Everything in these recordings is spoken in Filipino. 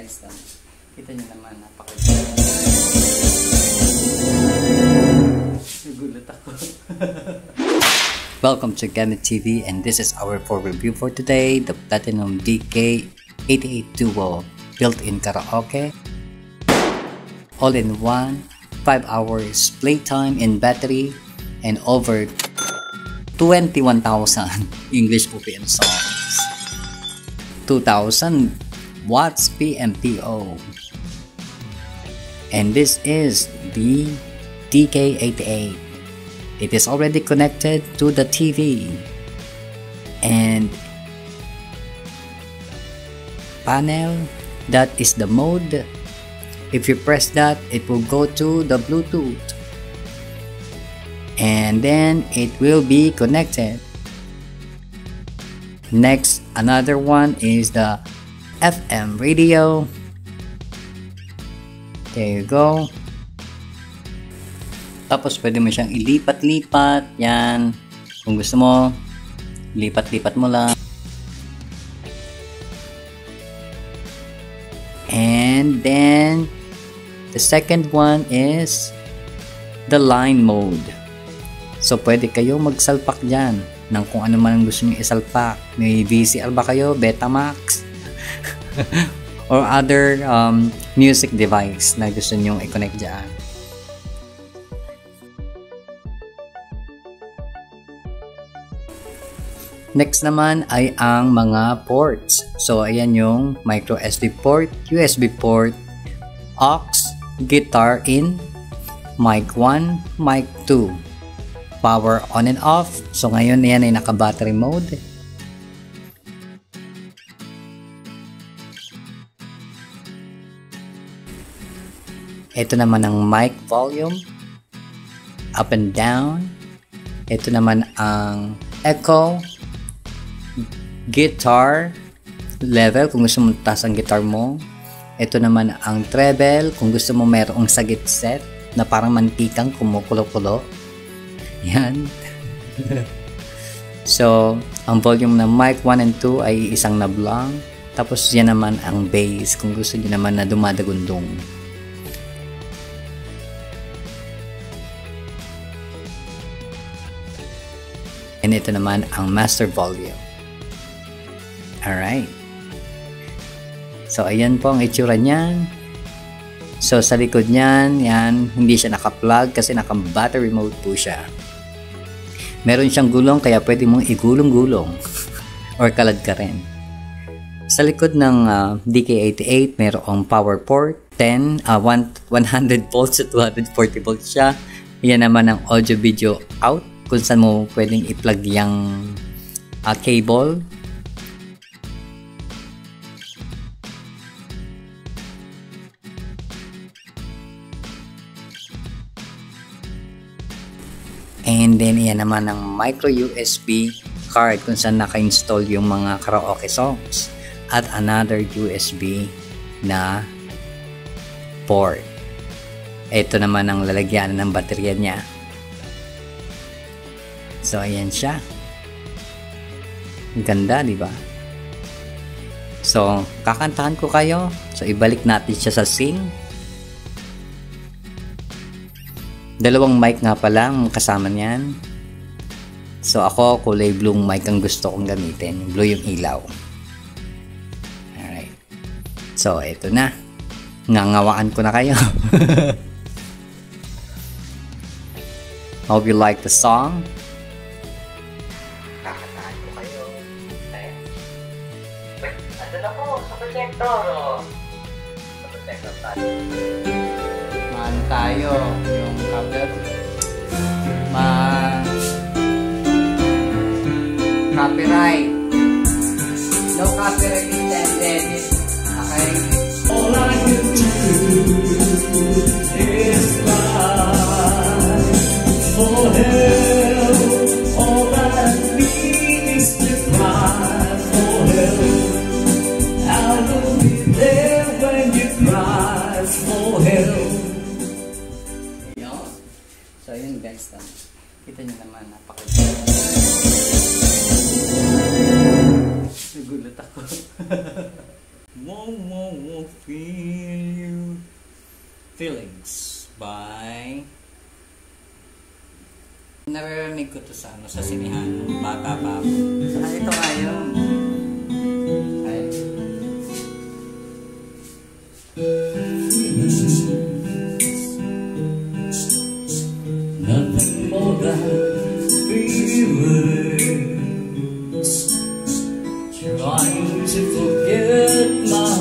guys, kita nyo naman, nagulat ako. Welcome to Gamit TV, and this is our review for today, the Platinum DK88 Duo built-in karaoke, all-in-one, 5 hours playtime in battery, and over 21,000 English OPM songs, 2,000 watts PMPO, and this is the DK88. It is already connected to the TV, and panel, that is the mode. If you press that, it will go to the Bluetooth, and then it will be connected. Next, another one is the FM radio. There you go. Tapos pwede mo siyang ilipat-lipat. Yan. Kung gusto mo, lipat-lipat mo lang. And then the second one is the line mode. So pwede kayo magsalpak dyan ng kung ano man ang gusto nyo isalpak. May VCR ba kayo? Betamax? Or other music device na gusto nyo i-connect dyan. Next naman ay ang mga ports. So ayan yung micro SD port, USB port, aux, guitar in, mic 1, mic 2, power on and off. So ngayon yan ay naka battery mode. Ito naman ang mic volume, up and down. Ito naman ang echo, guitar level kung gusto mo taas ang guitar mo. Ito naman ang treble kung gusto mo mayroong sagit set na parang mantikang kumukulo-kulo. Yan. So, ang volume ng mic 1 and 2 ay isang knob lang. Tapos yan naman ang bass kung gusto niyo naman na dumadagundong. And ito naman ang master volume. Alright. So, ayan po ang itsura niyan. So, sa likod niyan, yan, hindi siya naka-plug kasi naka-battery mode po siya. Meron siyang gulong kaya pwede mong igulong-gulong or kalad ka rin. Sa likod ng DK88, mayroong power port, 100 volts at 240 volts siya. Yan naman ang audio-video out kung saan mo pwedeng i-plug yung cable. And then, yan naman ang micro USB card kung saan naka-install yung mga karaoke songs. At another USB na port. Ito naman ang lalagyan ng baterya niya. So, ayan siya. Ang ganda, di ba? So, kakantahan ko kayo. So, ibalik natin siya sa scene. Dalawang mic nga pala ang kasama niyan. So ako, kulay blue mic ang gusto kong gamitin. Blue yung ilaw. Alright. So, ito na. Ngangawaan ko na kayo. Hope you like the song. Kakantahan ko kayo. Ando na po sa projector. Sa projector tayo. Maan tayo. Yung cover. Copyright. No copyright intended. Okay? All I can do is cry for help. All that I need is to cry for help. I will be there when you cry for help. So yun guys, kita nyo naman, nagulat ako. Won't feel you. Feelings by... Naririnig ko to sa sa sinihan. Bata pa ako. Ito nga yun. Ay. Nothing more than feelings, trying to forget my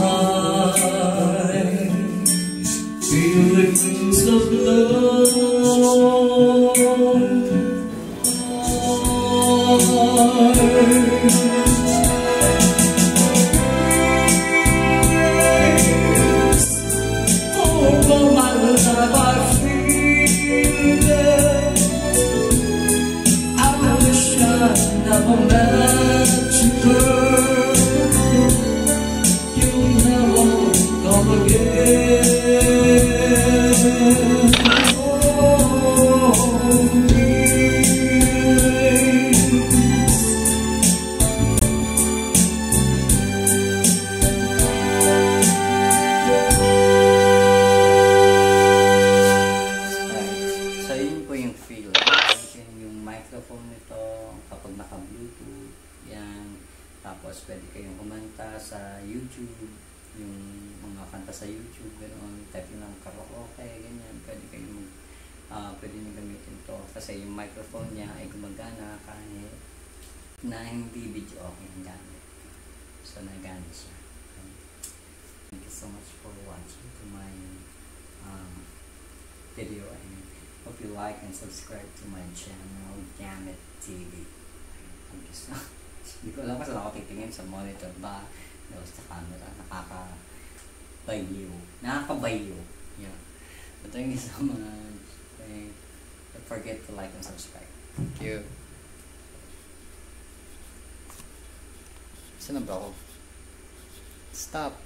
feelings of love. Over my life I feel it. I wish I never met you, girl. You'll never come again. Oh, So, yun po yung feel. Yun yung microphone nito kapag naka-bluetooth. Yan. Tapos, pwede kayong kumanta sa YouTube. Yung mga kanta sa YouTube. Ganoon. Type nyo ng karaoke. Ganyan. Pwede nyo gamitin to. Kasi yung microphone niya ay gumagana kahit na hindi video okay ang gamit. So, nagana siya. Thank you so much for watching to my video, and hope you like and subscribe to my channel, Gamit TV. Thank you so much. Hindi ko alam kasi ako titingin sa monitor ba o sa camera. Nakakabayo. Yeah. But thank you so much. Okay. Don't forget to like and subscribe. Thank you. Saan na ba ako? Stop.